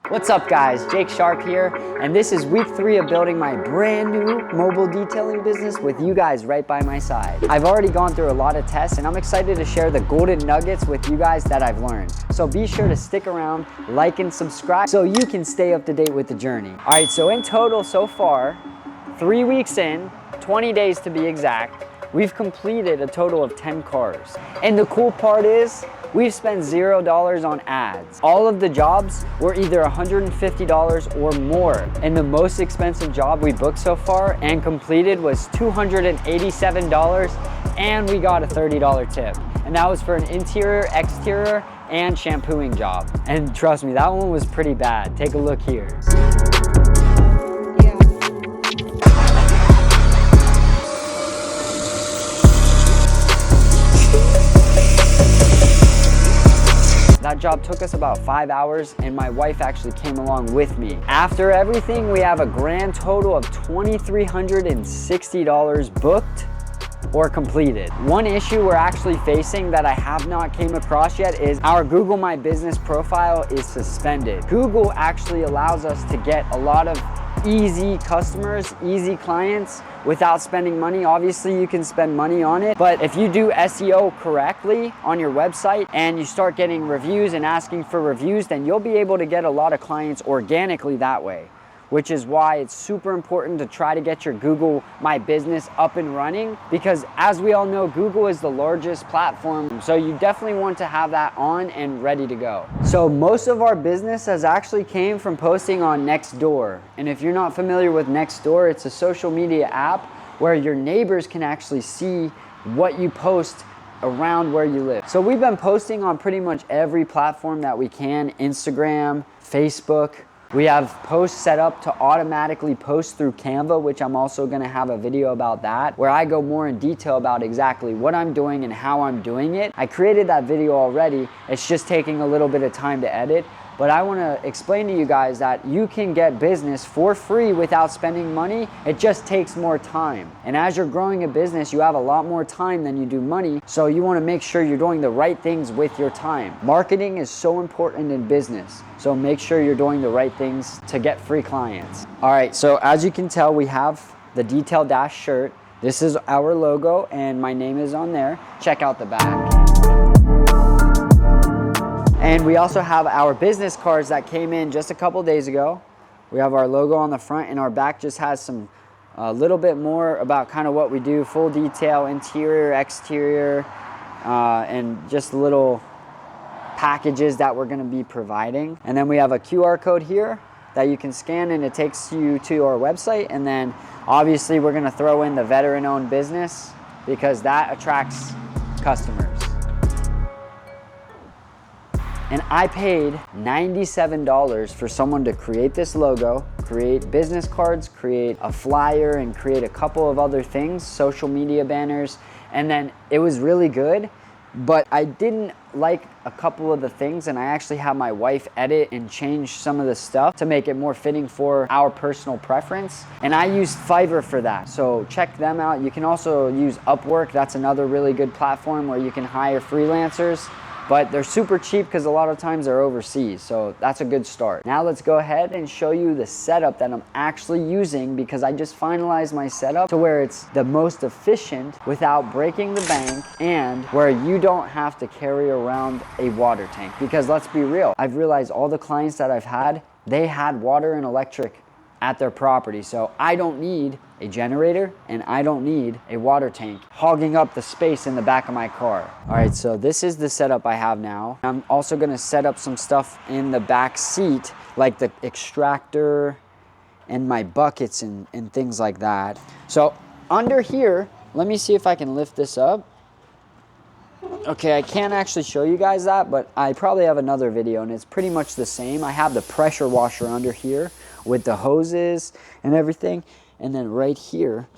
What's up guys, Jake Sharp here, and this is week 3 of building my brand new mobile detailing business with you guys right by my side. I've already gone through a lot of tests and I'm excited to share the golden nuggets with you guys that I've learned. So be sure to stick around, like and subscribe so you can stay up to date with the journey. All right, so in total so far, 3 weeks in, 20 days to be exact, we've completed a total of 10 cars. And the cool part is, we've spent $0 on ads. All of the jobs were either $150 or more. And the most expensive job we booked so far and completed was $287, and we got a $30 tip. And that was for an interior, exterior, and shampooing job. And trust me, that one was pretty bad. Take a look here. That job took us about 5 hours and my wife actually came along with me. After everything, we have a grand total of $2,360 booked or completed. One issue we're actually facing that I have not came across yet is our Google My Business profile is suspended. Google actually allows us to get a lot of easy customers, easy clients without spending money. Obviously you can spend money on it, but if you do SEO correctly on your website and you start getting reviews and asking for reviews, then you'll be able to get a lot of clients organically that way, which is why it's super important to try to get your Google My Business up and running, because as we all know, Google is the largest platform, so you definitely want to have that on and ready to go. So most of our business has actually came from posting on Nextdoor. And if you're not familiar with Nextdoor, it's a social media app where your neighbors can actually see what you post around where you live. So we've been posting on pretty much every platform that we can, Instagram, Facebook. We have posts set up to automatically post through Canva, which I'm also gonna have a video about that, where I go more in detail about exactly what I'm doing and how I'm doing it. I created that video already. It's just taking a little bit of time to edit, but I wanna explain to you guys that you can get business for free without spending money. It just takes more time. And as you're growing a business, you have a lot more time than you do money, so you wanna make sure you're doing the right things with your time. Marketing is so important in business, so make sure you're doing the right things to get free clients. All right, so as you can tell, we have the Detail Dash shirt. This is our logo and my name is on there. Check out the back. And we also have our business cards that came in just a couple days ago. We have our logo on the front and our back just has some a little bit more about kind of what we do, full detail, interior, exterior, and just little packages that we're gonna be providing. And then we have a QR code here that you can scan and it takes you to our website. And then obviously we're gonna throw in the veteran-owned business because that attracts customers. And I paid $97 for someone to create this logo, create business cards, create a flyer, and create a couple of other things, social media banners. And then it was really good, but I didn't like a couple of the things, and I actually had my wife edit and change some of the stuff to make it more fitting for our personal preference. And I used Fiverr for that, so check them out. You can also use Upwork. That's another really good platform where you can hire freelancers. But they're super cheap because a lot of times they're overseas, so that's a good start. Now let's go ahead and show you the setup that I'm actually using, because I just finalized my setup to where it's the most efficient without breaking the bank and where you don't have to carry around a water tank. Because let's be real, I've realized all the clients that I've had, they had water and electric at their property. So I don't need a generator and I don't need a water tank hogging up the space in the back of my car. All right, so this is the setup I have now. I'm also gonna set up some stuff in the back seat, like the extractor and my buckets and things like that. So under here, let me see if I can lift this up. Okay, I can't actually show you guys that, but I probably have another video and it's pretty much the same. I have the pressure washer under here with the hoses and everything. And then right here,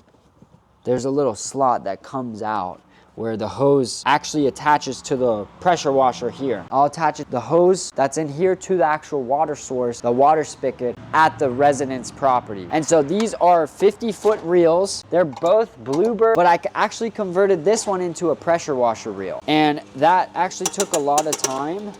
there's a little slot that comes out where the hose actually attaches to the pressure washer here. I'll attach the hose that's in here to the actual water source, the water spigot at the resident's property. And so these are 50-foot reels. They're both Bluebird, but I actually converted this one into a pressure washer reel. And that actually took a lot of time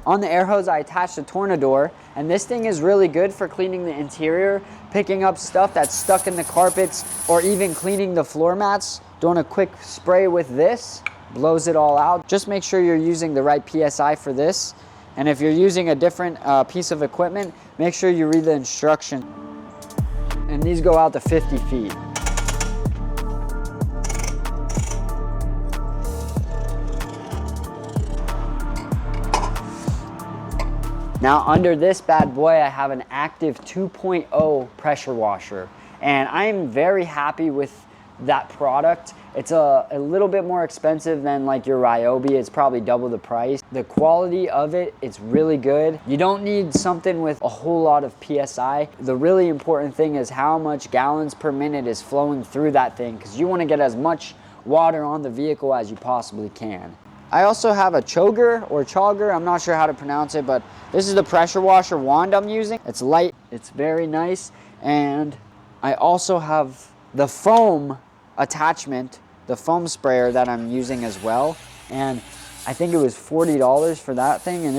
On the air hose, I attached a Tornador, and this thing is really good for cleaning the interior, picking up stuff that's stuck in the carpets, or even cleaning the floor mats. Doing a quick spray with this blows it all out. Just make sure you're using the right PSI for this. And if you're using a different piece of equipment, make sure you read the instruction. And these go out to 50 feet. Now under this bad boy, I have an active 2.0 pressure washer, and I'm very happy with that product. It's a little bit more expensive than like your Ryobi. It's probably double the price. The quality of it, it's really good. You don't need something with a whole lot of PSI. The really important thing is how much gallons per minute is flowing through that thing, because you want to get as much water on the vehicle as you possibly can. I also have a Chogger or Chogger, I'm not sure how to pronounce it, but this is the pressure washer wand I'm using. It's light, it's very nice, and I also have the foam attachment, the foam sprayer that I'm using as well, and I think it was $40 for that thing, and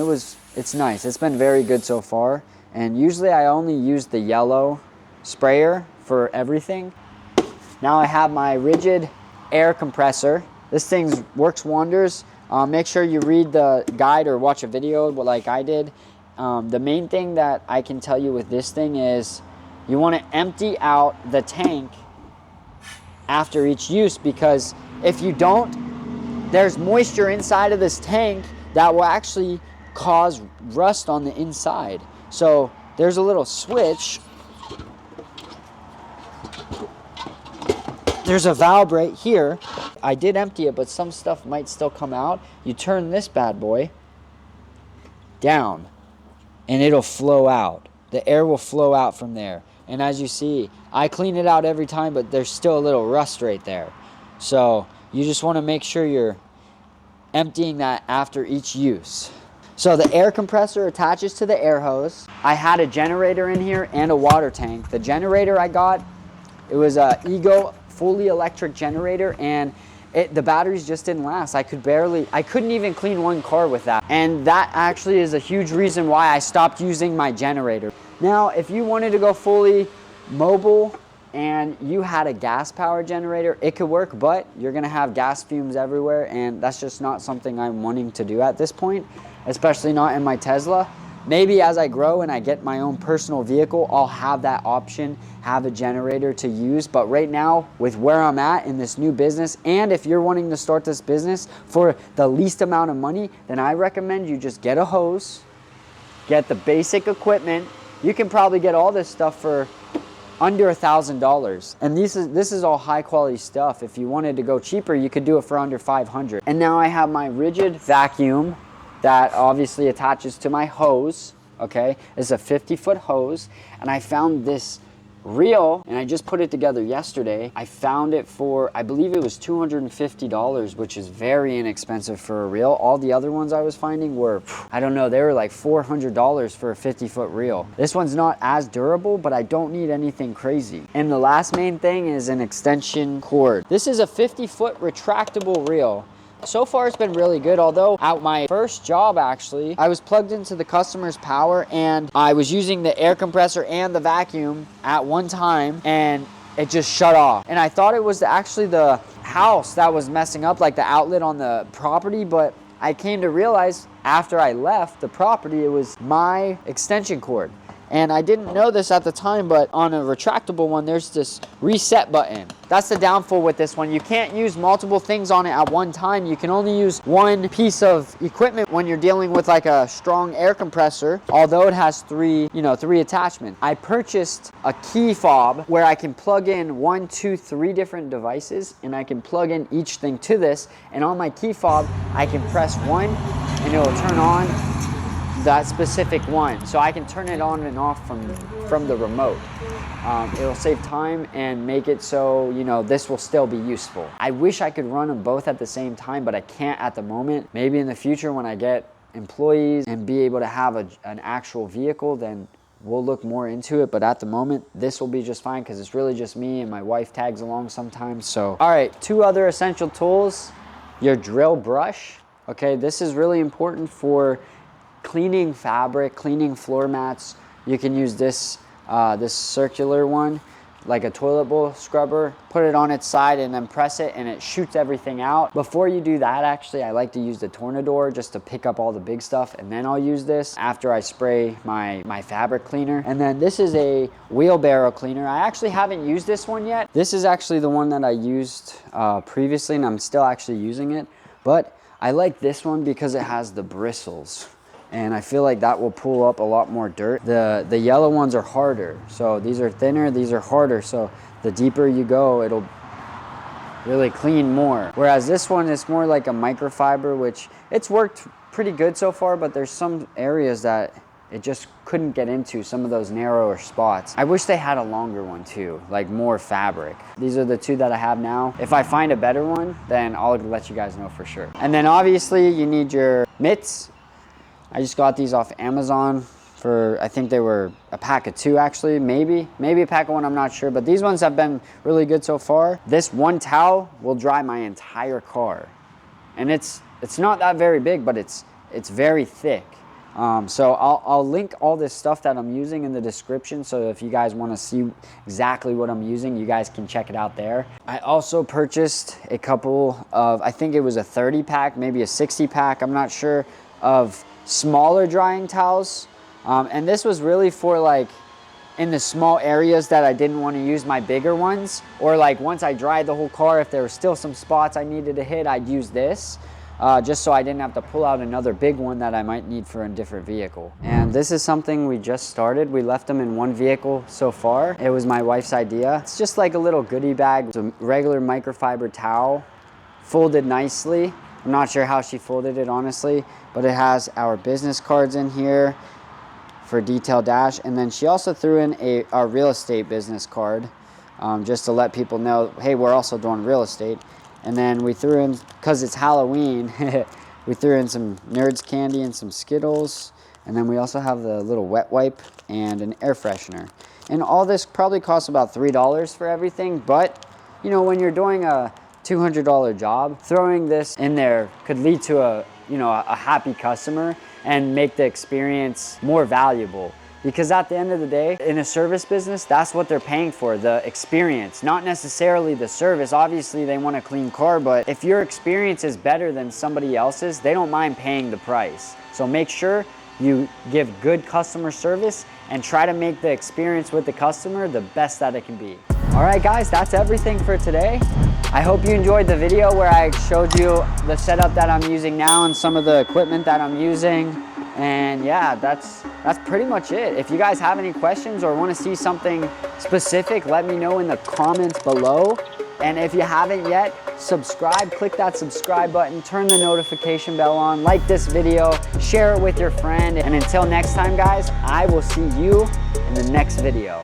it's nice. It's been very good so far, and usually I only use the yellow sprayer for everything. Now I have my rigid air compressor. This thing works wonders. Make sure you read the guide or watch a video like I did. The main thing that I can tell you with this thing is you want to empty out the tank after each use, because if you don't, there's moisture inside of this tank that will actually cause rust on the inside. So there's a little switch. There's a valve right here. I did empty it, but some stuff might still come out. You turn this bad boy down and it'll flow out. The air will flow out from there. And as you see, I clean it out every time, but there's still a little rust right there. So you just want to make sure you're emptying that after each use. So the air compressor attaches to the air hose. I had a generator in here and a water tank. The generator I got, it was a Ego fully electric generator, and the batteries just didn't last. I couldn't even clean one car with that. And that actually is a huge reason why I stopped using my generator. Now, if you wanted to go fully mobile and you had a gas powered generator, it could work, but you're gonna have gas fumes everywhere, and that's just not something I'm wanting to do at this point, especially not in my Tesla. Maybe as I grow and I get my own personal vehicle, I'll have that option, have a generator to use. But right now, with where I'm at in this new business, and if you're wanting to start this business for the least amount of money, then I recommend you just get a hose, get the basic equipment. You can probably get all this stuff for under $1,000. And this is all high quality stuff. If you wanted to go cheaper, you could do it for under $500. And now I have my rigid vacuum that obviously attaches to my hose, okay? It's a 50-foot hose, and I found this reel, and I just put it together yesterday. I found it for, I believe it was $250, which is very inexpensive for a reel. All the other ones I was finding were, I don't know, they were like $400 for a 50-foot reel. This one's not as durable, but I don't need anything crazy. And the last main thing is an extension cord. This is a 50-foot retractable reel. So far it's been really good, although at my first job actually, I was plugged into the customer's power and I was using the air compressor and the vacuum at one time and it just shut off. And I thought it was actually the house that was messing up, like the outlet on the property, but I came to realize after I left the property, it was my extension cord. And I didn't know this at the time, but on a retractable one, there's this reset button. That's the downfall with this one. You can't use multiple things on it at one time. You can only use one piece of equipment when you're dealing with like a strong air compressor, although it has three attachments. I purchased a key fob where I can plug in 1, 2, 3 different devices, and I can plug in each thing to this. And on my key fob, I can press 1 and it will turn on that specific one, so I can turn it on and off from the remote. It'll save time and make it so this will still be useful. I wish I could run them both at the same time, but I can't at the moment. Maybe in the future when I get employees and be able to have an actual vehicle, then we'll look more into it. But at the moment, this will be just fine because it's really just me, and my wife tags along sometimes. So all right, 2 other essential tools: your drill brush. Okay, this is really important for cleaning fabric, cleaning floor mats, you can use this, this circular one, like a toilet bowl scrubber, put it on its side and then press it and it shoots everything out. Before you do that, actually, I like to use the Tornador just to pick up all the big stuff, and then I'll use this after I spray my fabric cleaner. And then this is a wheelbarrow cleaner. I actually haven't used this one yet. This is actually the one that I used previously, and I'm still actually using it, but I like this one because it has the bristles, and I feel like that will pull up a lot more dirt. The yellow ones are harder, so these are thinner, these are harder, so the deeper you go, it'll really clean more. Whereas this one is more like a microfiber, which it's worked pretty good so far, but there's some areas that it just couldn't get into, some of those narrower spots. I wish they had a longer one too, like more fabric. These are the two that I have now. If I find a better one, then I'll let you guys know for sure. And then obviously you need your mitts. I just got these off Amazon for, I think they were a pack of 2 actually, maybe a pack of 1, I'm not sure, but these ones have been really good so far. This one towel will dry my entire car. And it's not that very big, but it's very thick. So I'll link all this stuff that I'm using in the description, so if you guys want to see exactly what I'm using, you guys can check it out there. I also purchased a couple of, I think it was a 30 pack, maybe a 60 pack, I'm not sure, of smaller drying towels. And this was really for like in the small areas that I didn't want to use my bigger ones, or like once I dried the whole car, if there were still some spots I needed to hit, I'd use this. Just so I didn't have to pull out another big one that I might need for a different vehicle. And this is something we just started. We left them in one vehicle so far. It was my wife's idea. It's just like a little goodie bag. It's a regular microfiber towel, folded nicely. I'm not sure how she folded it, honestly, but it has our business cards in here for detail dash. And then she also threw in our real estate business card, just to let people know, hey, we're also doing real estate. And then we threw in, because it's Halloween, we threw in some Nerds candy and some Skittles. And then we also have the little wet wipe and an air freshener. And all this probably costs about $3 for everything. But, you know, when you're doing a $200 job, throwing this in there could lead to a happy customer and make the experience more valuable. Because at the end of the day, in a service business, that's what they're paying for, the experience, not necessarily the service. Obviously, they want a clean car, but if your experience is better than somebody else's, they don't mind paying the price. So make sure you give good customer service and try to make the experience with the customer the best that it can be. All right, guys, that's everything for today. I hope you enjoyed the video where I showed you the setup that I'm using now and some of the equipment that I'm using. And yeah, that's pretty much it. If you guys have any questions or want to see something specific, let me know in the comments below. And if you haven't yet, subscribe, click that subscribe button, turn the notification bell on, like this video, share it with your friend. And until next time, guys, I will see you in the next video.